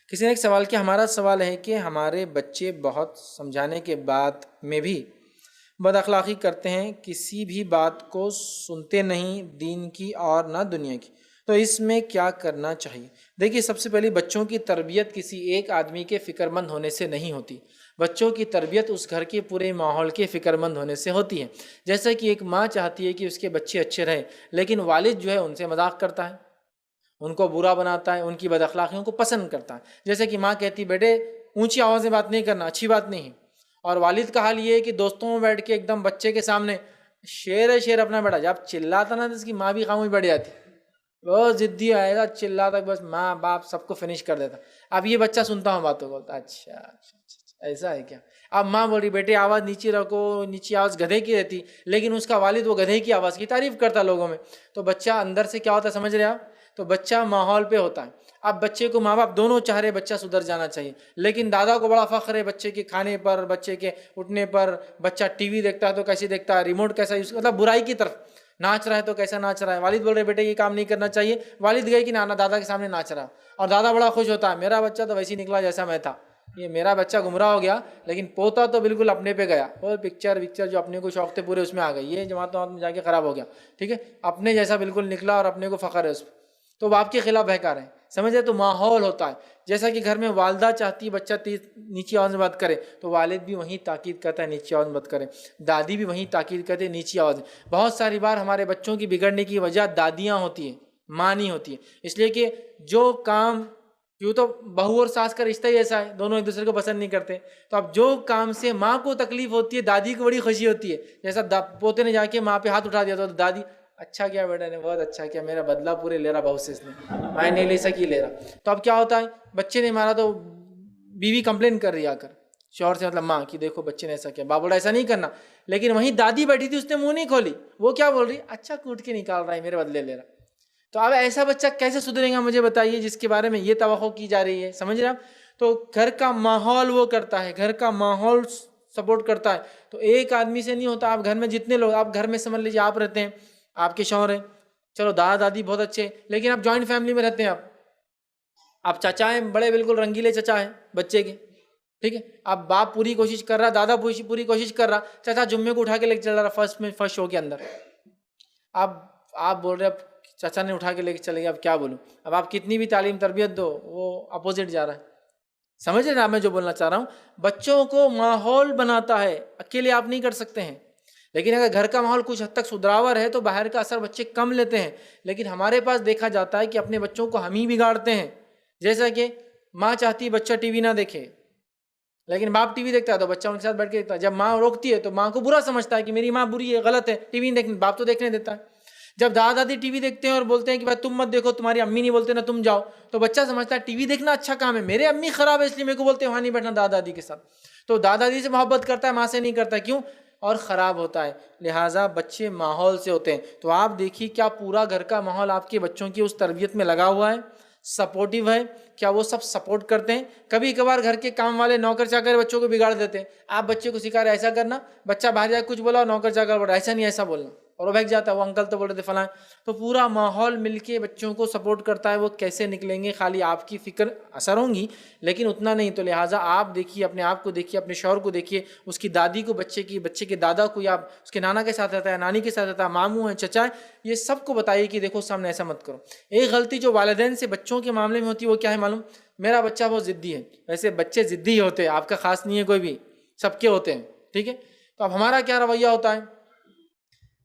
کسی نے ایک سوال کیا، ہمارا سوال ہے کہ ہمارے بچے بہت سمجھانے کے بعد میں بھی بد اخلاقی کرتے ہیں، کسی بھی بات کو سنتے نہیں، دین کی اور نہ دنیا کی، تو اس میں کیا کرنا چاہیے؟ دیکھیے، سب سے پہلی بچوں کی تربیت کسی ایک آدمی کے فکر مند ہونے سے نہیں ہوتی، بچوں کی تربیت اس گھر کے پورے ماحول کے فکر مند ہونے سے ہوتی ہے۔ جیسا کہ ایک ماں چاہتی ہے کہ اس کے بچے اچھے رہیں، لیکن والد جو ہے ان سے مذاق کرتا ہے، ان کو برا بناتا ہے، ان کی بد اخلاقیوں کو پسند کرتا ہے۔ جیسے کہ ماں کہتی بیٹے اونچی آواز میں بات نہیں کرنا، اچھی بات نہیں ہے، اور والد کا حال یہ ہے کہ دوستوں میں بیٹھ کے ایک دم بچے کے سامنے شیر ہے شیر اپنا بیٹا، جب چلاتا نا تو اس کی ماں بھی خاموش بیٹھ جاتی، بہت ضدی آئے گا، چلاتا بس ماں باپ سب کو فنش کر دیتا۔ اب یہ بچہ سنتا ہوں باتوں کو، بولتا اچھا ایسا ہے کیا؟ اب ماں بول رہی بیٹے آواز نیچی رکھو، نیچی آواز گدھے کی رہتی، لیکن اس کا والد وہ گدھے کی آواز کی تعریف کرتا لوگوں میں، تو بچہ اندر سے کیا ہوتا ہے سمجھ رہے آپ؟ تو بچہ ماحول پہ ہوتا ہے۔ اب بچے کو ماں باپ دونوں چاہ رہے بچہ سدھر جانا چاہیے، لیکن دادا کو بڑا فخر ہے بچے کے کھانے پر، بچے کے اٹھنے پر، بچہ ٹی وی دیکھتا ہے تو کیسے دیکھتا ہے، ریموٹ کیسا یوز، مطلب برائی کی طرف ناچ رہا ہے تو کیسا ناچ رہا ہے۔ والد بول رہے بیٹے یہ کام نہیں کرنا چاہیے، والد گئے کہ نانا دادا کے سامنے ناچ رہا، اور دادا بڑا خوش ہوتا ہے میرا بچہ تو ویسے ہی نکلا جیسا میں تھا، یہ میرا بچہ گمراہ ہو گیا لیکن پوتا تو بالکل اپنے پہ گیا، اور پکچر جو اپنے کو شوق تھے پورے اس میں آ گئی، یہ جماعتوں میں جا کے خراب ہو گیا، ٹھیک ہے، اپنے جیسا بالکل نکلا اور اپنے کو فخر ہے اس پہ، تو باپ کے خلاف بہکا رہے ہیں، سمجھے؟ تو ماحول ہوتا ہے، جیسا کہ گھر میں والدہ چاہتی بچہ نیچی آواز میں بات کرے تو والد بھی وہیں تاکید کرتا ہے نیچی آواز میں بات کرے، دادی بھی وہیں تاکید کرتے ہیں نیچی آواز میں۔ بہت ساری بار ہمارے بچوں کی بگڑنے کی وجہ دادیاں ہوتی ہیں، ماں نہیں ہوتی ہے، اس لیے کہ جو کام، کیوں تو بہو اور ساس کا رشتہ ہی ایسا ہے، دونوں ایک دوسرے کو پسند نہیں کرتے، تو اب جو کام سے ماں کو تکلیف ہوتی ہے دادی کو بڑی خوشی ہوتی ہے، جیسا پوتے نے جا کے ماں پہ ہاتھ اٹھا دیا تو دادی اچھا کیا بیٹا نے، بہت اچھا کیا، میرا بدلہ پورے لے رہا بہو سے، اس نے میں نہیں لے سکی لے رہا۔ تو اب کیا ہوتا ہے، بچے نے مارا تو بیوی کمپلین کر رہی آ کر شوہر سے، مطلب ماں کی، دیکھو بچے نے ایسا کیا، باپ بولا ایسا نہیں کرنا، لیکن وہیں دادی بیٹھی تھی اس نے منہ نہیں کھولی، وہ کیا بول رہی، اچھا کوٹ کے نکال رہا ہے میرے بدلے لے رہا۔ تو اب ایسا بچہ کیسے سدھرے گا مجھے بتائیے، جس کے بارے میں یہ توقع کی جا رہی ہے، سمجھ رہے آپ؟ تو گھر کا ماحول وہ کرتا ہے، گھر کا ماحول سپورٹ کرتا ہے، تو ایک آدمی سے نہیں ہوتا۔ آپ گھر میں جتنے لوگ، آپ گھر میں سمجھ لیجیے آپ رہتے ہیں، آپ کے شوہر ہیں، چلو دادا دادی بہت اچھے ہیں، لیکن آپ جوائنٹ فیملی میں رہتے ہیں، آپ چچا ہیں بڑے، بالکل رنگیلے چچا ہیں بچے کے، ٹھیک ہے، اب باپ پوری کوشش کر رہا، دادا پوری کوشش کر رہا، چچا جمعے کو اٹھا کے لے کے چل رہا فرسٹ شو کے اندر، اب آپ بول رہے اب چچا نے اٹھا کے لے کے چلے گئے، اب کیا بولوں، اب آپ کتنی بھی تعلیم تربیت دو وہ اپوزٹ جا رہا ہے، سمجھ رہے نا میں جو بولنا چاہ رہا ہوں؟ بچوں کو ماحول بناتا ہے، اکیلے آپ نہیں کر سکتے ہیں، لیکن اگر گھر کا ماحول کچھ حد تک سدھراور ہے تو باہر کا اثر بچے کم لیتے ہیں، لیکن ہمارے پاس دیکھا جاتا ہے کہ اپنے بچوں کو ہم ہی بگاڑتے ہیں، جیسا کہ ماں چاہتی بچہ ٹی وی نہ دیکھے، لیکن باپ ٹی وی دیکھتا ہے تو بچہ ان کے ساتھ بیٹھ کے دیکھتا ہے، جب ماں روکتی ہے تو ماں کو برا سمجھتا ہے کہ میری ماں بری ہے، غلط ہے، ٹی وی نہیں دیکھنے، باپ تو دیکھنے دیتا ہے۔ جب دادا دادی ٹی وی دیکھتے ہیں اور بولتے ہیں کہ بھائی تم مت دیکھو، تمہاری امی نہیں بولتے نا تم جاؤ، تو بچہ سمجھتا ہے ٹی وی دیکھنا اچھا کام ہے، میرے امی خراب ہے اس لیے میرے کو بولتے ہیں وہاں نہیں بیٹھنا دادا دادی کے ساتھ، تو دادا دادی سے محبت کرتا ہے، ماں سے نہیں کرتا، کیوں؟ اور خراب ہوتا ہے۔ لہٰذا بچے ماحول سے ہوتے ہیں، تو آپ دیکھیے کیا پورا گھر کا ماحول آپ کے بچوں کی اس تربیت میں لگا ہوا ہے، سپورٹیو ہے؟ کیا وہ سب سپورٹ کرتے ہیں؟ کبھی کبھار گھر کے کام والے نوکر چاکر بچوں کو بگاڑ دیتے ہیں، آپ بچے کو سکھا رہے ایسا کرنا، بچہ باہر جا کے کچھ بولا اور نوکر چاکر بولا ایسا نہیں ایسا بولنا، اور وہ بھگ جاتا ہے، وہ انکل تو بول رہے تھے فلاں، تو پورا ماحول مل کے بچوں کو سپورٹ کرتا ہے، وہ کیسے نکلیں گے، خالی آپ کی فکر اثر ہوں گی لیکن اتنا نہیں، تو لہٰذا آپ دیکھیے، اپنے آپ کو دیکھیے، اپنے شوہر کو دیکھیے، اس کی دادی کو، بچے کے دادا کو، یا اس کے نانا کے ساتھ رہتا ہے، نانی کے ساتھ رہتا ہے، ماموں ہیں، چچا ہے، یہ سب کو بتائیے کہ دیکھو سامنے ایسا مت کرو۔ ایک غلطی جو والدین سے بچوں کے معاملے میں ہوتی ہے وہ کیا ہے معلوم؟ میرا بچہ بہت ضدی ہے، ویسے بچے ضدی ہی ہوتے ہیں، آپ کا خاص نہیں ہے کوئی بھی، سب کے ہوتے ہیں، ٹھیک ہے، تو اب ہمارا کیا رویہ ہوتا ہے؟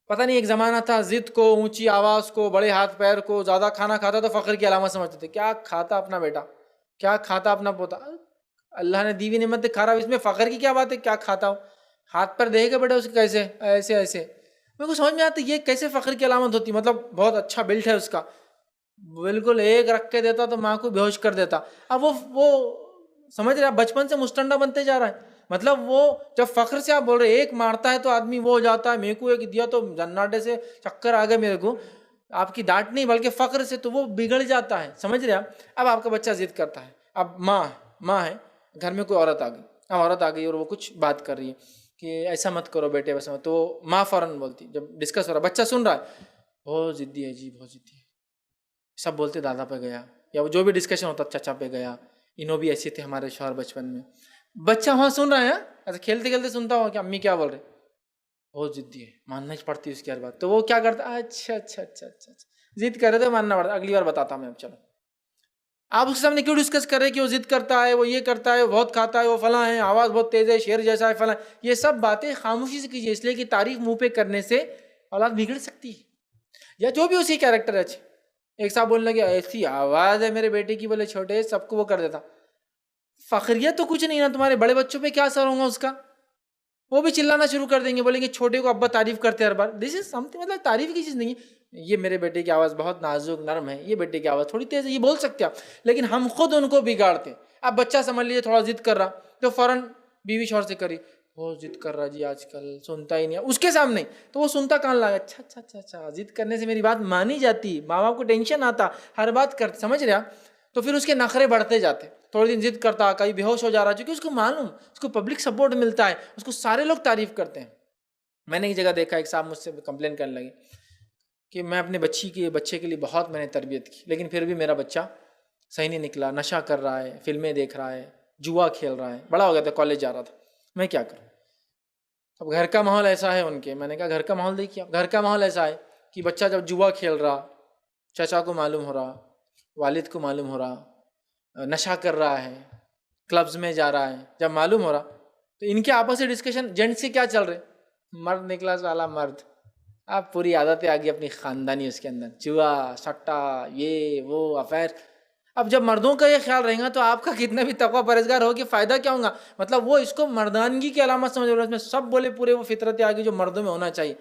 پتہ نہیں، ایک زمانہ تھا ضد کو، اونچی آواز کو، بڑے ہاتھ پیر کو، زیادہ کھانا کھاتا تو فخر کی علامت سمجھتے تھے، کیا کھاتا اپنا بیٹا، کیا کھاتا اپنا پوتا، اللہ نے دیوی نعمت کھا رہا، اس میں فخر کی کیا بات ہے، کیا کھاتا ہو، ہاتھ پر دیکھے گا بیٹا اس کے کیسے ایسے ایسے، میرے کو سمجھ میں آتا یہ کیسے فخر کی علامت ہوتی، مطلب بہت اچھا بلٹ ہے اس کا، بالکل ایک رکھ کے دیتا تو ماں کو بے ہوش کر دیتا۔ اب وہ سمجھ رہے، بچپن سے مستنڈا بنتے جا رہا ہے، مطلب وہ جب فخر سے آپ بول رہے ایک مارتا ہے تو آدمی وہ ہو جاتا ہے، میرے کو ایک دیا تو جناٹے سے چکر آ گئے میرے کو، آپ کی ڈانٹ نہیں بلکہ فخر سے، تو وہ بگڑ جاتا ہے، سمجھ رہے آپ؟ اب آپ کا بچہ ضد کرتا ہے، اب ماں ہے، گھر میں کوئی عورت آ گئی، اب عورت آ گئی اور وہ کچھ بات کر رہی ہے کہ ایسا مت کرو بیٹے، ویسا مت، تو ماں فوراً بولتی، جب ڈسکس ہو رہا ہے بچہ سن رہا ہے، بہت ضدی ہے جی، بہت ضدی ہے، سب بولتے دادا پہ گیا، یا وہ جو بھی ڈسکشن ہوتا چچا پہ گیا، انہوں بھی ایسے تھے ہمارے شوہر بچپن میں. بچہ وہاں سن رہا ہے ایسے کھیلتے کھیلتے سنتا ہوا کہ امی کیا بول رہے, بہت ضدی ہے, ماننا ہی پڑتی ہے اس کی ہر بات. تو وہ کیا کرتا ہے, اچھا اچھا اچھا اچھا اچھا ضد کر رہے تو ماننا پڑتا, اگلی بار بتاتا ہوں میں, چلو. آپ اس کے سامنے کیوں ڈسکس کر رہے کہ وہ ضد کرتا ہے, وہ یہ کرتا ہے, وہ بہت کھاتا ہے, وہ فلاں ہے, آواز بہت تیز ہے, شیر جیسا ہے, فلاں. یہ سب باتیں خاموشی سے کیجیے, اس لیے کہ تعریف منہ پہ کرنے سے اولاد بگڑ سکتی ہے, یا جو بھی اسی کیریکٹر ہے. ایک صاحب بولنے لگے ایسی آواز ہے میرے بیٹے کی, بولے چھوٹے سب کو وہ کر دیتا. فخریت تو کچھ نہیں نا, تمہارے بڑے بچوں پہ کیا اثر ہوگا اس کا, وہ بھی چلانا شروع کر دیں گے, بولیں گے چھوٹے کو ابا تعریف کرتے ہر بار. دس از سم تھنگ, مطلب تعریف کی چیز نہیں ہے. یہ میرے بیٹے کی آواز بہت نازک نرم ہے, یہ بیٹے کی آواز تھوڑی تیز ہے, یہ بول سکتے آپ, لیکن ہم خود ان کو بگاڑتے ہیں. اب بچہ سمجھ لیجیے تھوڑا ضد کر رہا تو فوراً بیوی شوہر سے کری, بہت ضد کر رہا جی آج کل, سنتا ہی نہیں ہے اس کے سامنے, تو وہ سنتا کان لگا, اچھا اچھا اچھا اچھا ضد کرنے سے میری بات مانی جاتی, ماں باپ کو ٹینشن آتا, ہر بات کرتے, سمجھ رہا. تو پھر اس کے نخرے بڑھتے جاتے, تھوڑے دن ضد کرتا, کہیں بے ہوش ہو جا رہا, کیونکہ اس کو معلوم, اس کو پبلک سپورٹ ملتا ہے, اس کو سارے لوگ تعریف کرتے ہیں. میں نے ایک جگہ دیکھا, ایک صاحب مجھ سے کمپلین کرنے لگے کہ میں اپنے بچے کے لیے بہت میں نے تربیت کی, لیکن پھر بھی میرا بچہ صحیح نہیں نکلا, نشہ کر رہا ہے, فلمیں دیکھ رہا ہے, جوا کھیل رہا ہے, بڑا ہو گیا تھا, کالج جا رہا تھا, میں کیا کروں. اب گھر کا ماحول ایسا ہے ان کے, میں نے کہا گھر کا ماحول دیکھیے, گھر کا ماحول ایسا ہے کہ بچہ جب جوا کھیل رہا, چچا کو معلوم ہو رہا, والد کو معلوم ہو رہا, نشہ کر رہا ہے, کلبز میں جا رہا ہے, جب معلوم ہو رہا تو ان کے آپس سے ڈسکشن جنٹ سے کیا چل رہے, مرد نکلا والا مرد, اب پوری عادتیں آ گئی اپنی خاندانی اس کے اندر, جوا سٹا یہ وہ افیر. اب جب مردوں کا یہ خیال رہے گا تو آپ کا کتنا بھی تقویٰ پرہیزگار ہو کہ فائدہ کیا ہوگا. مطلب وہ اس کو مردانگی کی علامت سمجھ رہے ہیں, اس میں سب بولے پورے وہ فطرتیں آ گئی جو مردوں میں ہونا چاہیے,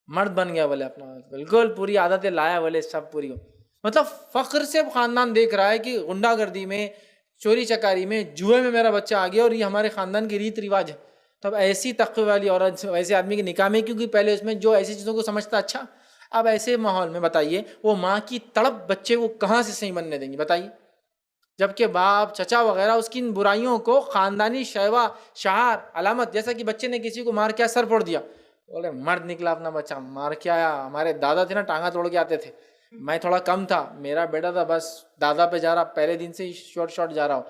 مرد بن گیا بولے اپنا, بالکل پوری عادتیں لایا بولے سب پوری ہو. مطلب فخر سے خاندان دیکھ رہا ہے کہ غنڈہ گردی میں, چوری چکاری میں, جوئے میں میرا بچہ آ گیا اور یہ ہمارے خاندان کی ریت رواج ہے. تب ایسی تقوی والی عورت ویسے آدمی کے نکاح میں, کیونکہ پہلے اس میں جو ایسی چیزوں کو سمجھتا, اچھا اب ایسے ماحول میں بتائیے وہ ماں کی تڑپ بچے کو کہاں سے صحیح بننے دیں گی بتائیے, جبکہ باپ چچا وغیرہ اس کی ان برائیوں کو خاندانی شیوا شعار علامت, جیسا کہ بچے نے کسی کو مار کے سر پھوڑ دیا, بولے مرد نکلا اپنا بچہ, مار کے آیا, ہمارے دادا تھے نا ٹانگا توڑ کے آتے تھے, میں تھوڑا کم تھا, میرا بیٹا تھا بس دادا پہ جا رہا, پہلے دن سے ہی شارٹ جا رہا ہو.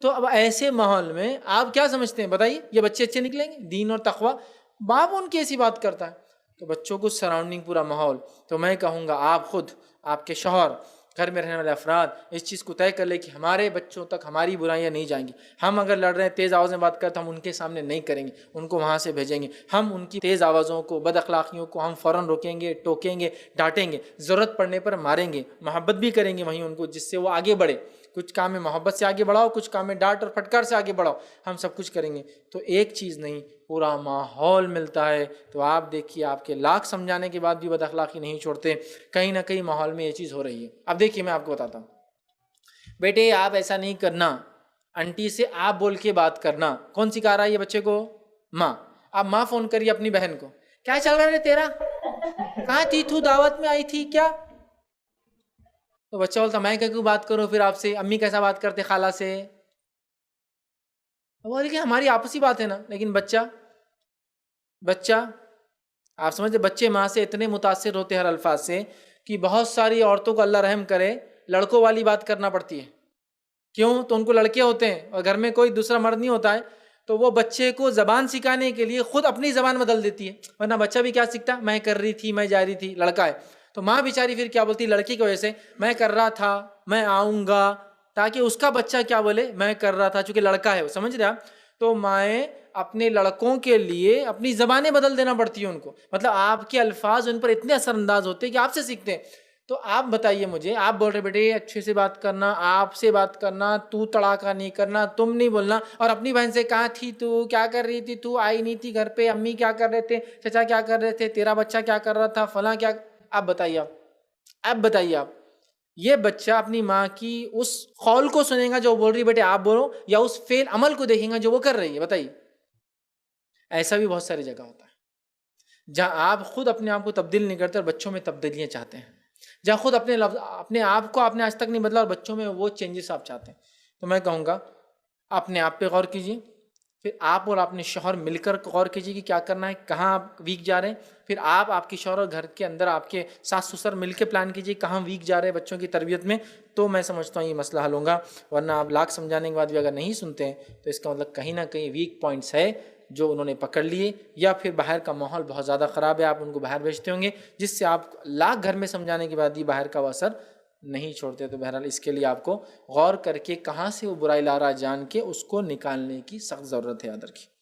تو اب ایسے ماحول میں آپ کیا سمجھتے ہیں بتائیے, یہ بچے اچھے نکلیں گے؟ دین اور تقویٰ, باپ ان کی ایسی بات کرتا ہے. تو بچوں کو سراؤنڈنگ پورا ماحول, تو میں کہوں گا آپ خود, آپ کے شوہر, گھر میں رہنے والے افراد اس چیز کو طے کر لیں کہ ہمارے بچوں تک ہماری برائیاں نہیں جائیں گی. ہم اگر لڑ رہے ہیں, تیز آواز میں بات کرتے, ہم ان کے سامنے نہیں کریں گے, ان کو وہاں سے بھیجیں گے. ہم ان کی تیز آوازوں کو, بد اخلاقیوں کو ہم فوراً روکیں گے, ٹوکیں گے, ڈانٹیں گے, ضرورت پڑنے پر ماریں گے, محبت بھی کریں گے وہیں ان کو, جس سے وہ آگے بڑھے. کچھ کام میں محبت سے آگے بڑھاؤ, کچھ کام میں ڈانٹ اور پھٹکار سے آگے بڑھاؤ, ہم سب کچھ کریں گے. تو ایک چیز نہیں, پورا ماحول ملتا ہے. تو آپ دیکھیے, آپ کے لاکھ سمجھانے کے بعد بھی بد اخلاقی نہیں چھوڑتے, کہیں نہ کہیں ماحول میں یہ چیز ہو رہی ہے. اب دیکھیے میں آپ کو بتاتا ہوں, بیٹے آپ ایسا نہیں کرنا, انٹی سے آپ بول کے بات کرنا. کون سکھا رہا ہے یہ بچے کو؟ ماں. اب ماں فون کریے اپنی بہن کو, کیا چل رہا ہے تیرا, کہاں تھی تو, دعوت میں آئی تھی کیا؟ تو بچہ بولتا میں کیوں بات کروں پھر آپ سے, امی کیسا بات کرتے خالہ سے. وہ لیکن ہماری آپسی بات ہے نا. لیکن بچہ آپ سمجھتے, بچے ماں سے اتنے متاثر ہوتے ہیں ہر الفاظ سے کہ بہت ساری عورتوں کو اللہ رحم کرے لڑکوں والی بات کرنا پڑتی ہے. کیوں؟ تو ان کو لڑکے ہوتے ہیں اور گھر میں کوئی دوسرا مرد نہیں ہوتا ہے, تو وہ بچے کو زبان سکھانے کے لیے خود اپنی زبان بدل دیتی ہے. ورنہ بچہ بھی کیا سیکھتا, میں کر رہی تھی, میں جا رہی تھی, لڑکا ہے. تو ماں بیچاری پھر کیا بولتی لڑکی کی وجہ سے, میں کر رہا تھا, میں آؤں گا, تاکہ اس کا بچہ کیا بولے, میں کر رہا تھا, چونکہ لڑکا ہے وہ, سمجھ رہا. تو مائیں اپنے لڑکوں کے لیے اپنی زبانیں بدل دینا پڑتی ہیں ان کو, مطلب آپ کے الفاظ ان پر اتنے اثر انداز ہوتے ہیں کہ آپ سے سیکھتے ہیں. تو آپ بتائیے مجھے, آپ بول رہے بیٹے اچھے سے بات کرنا, آپ سے بات کرنا, تو تڑاکا نہیں کرنا, تم نہیں بولنا, اور اپنی بہن سے کہاں تھی تو, کیا کر رہی تھی تو, آئی نہیں تھی گھر پہ, امی کیا کر رہے تھے, چچا کیا کر رہے تھے, تیرا بچہ کیا کر رہا تھا, فلاں کیا. آپ بتائیے, آپ بتائیے, آپ یہ بچہ اپنی ماں کی اس قول کو سنیں گا جو بول رہی بیٹے آپ بولو, یا اس فعل عمل کو دیکھیں گا جو وہ کر رہی ہے؟ بتائیے. ایسا بھی بہت ساری جگہ ہوتا ہے جہاں آپ خود اپنے آپ کو تبدیل نہیں کرتے اور بچوں میں تبدیلیاں چاہتے ہیں, جہاں خود اپنے آپ کو آپ نے آج تک نہیں بدلا اور بچوں میں وہ چینجز آپ چاہتے ہیں. تو میں کہوں گا اپنے آپ پہ غور کیجیے, پھر آپ اور اپنے شوہر مل کر غور کیجیے کہ کیا کرنا ہے، کہاں آپ ویک جا رہے ہیں. پھر آپ کے شوہر اور گھر کے اندر آپ کے ساس سسر مل کے پلان کیجیے کہاں ویک جا رہے ہیں بچوں کی تربیت میں. تو میں سمجھتا ہوں یہ مسئلہ حل ہوگا. ورنہ آپ لاکھ سمجھانے کے بعد بھی اگر نہیں سنتے ہیں تو اس کا مطلب کہیں نہ کہیں ویک پوائنٹس ہے جو انہوں نے پکڑ لیے، یا پھر باہر کا ماحول بہت زیادہ خراب ہے، آپ ان کو باہر بھیجتے ہوں گے جس سے آپ لاکھ گھر میں سمجھانے کے بعد بھی باہر کا وہ اثر نہیں چھوڑتے. تو بہرحال اس کے لیے آپ کو غور کر کے کہاں سے وہ برائی لا رہا جان کے اس کو نکالنے کی سخت ضرورت ہے. یاد رکھیے.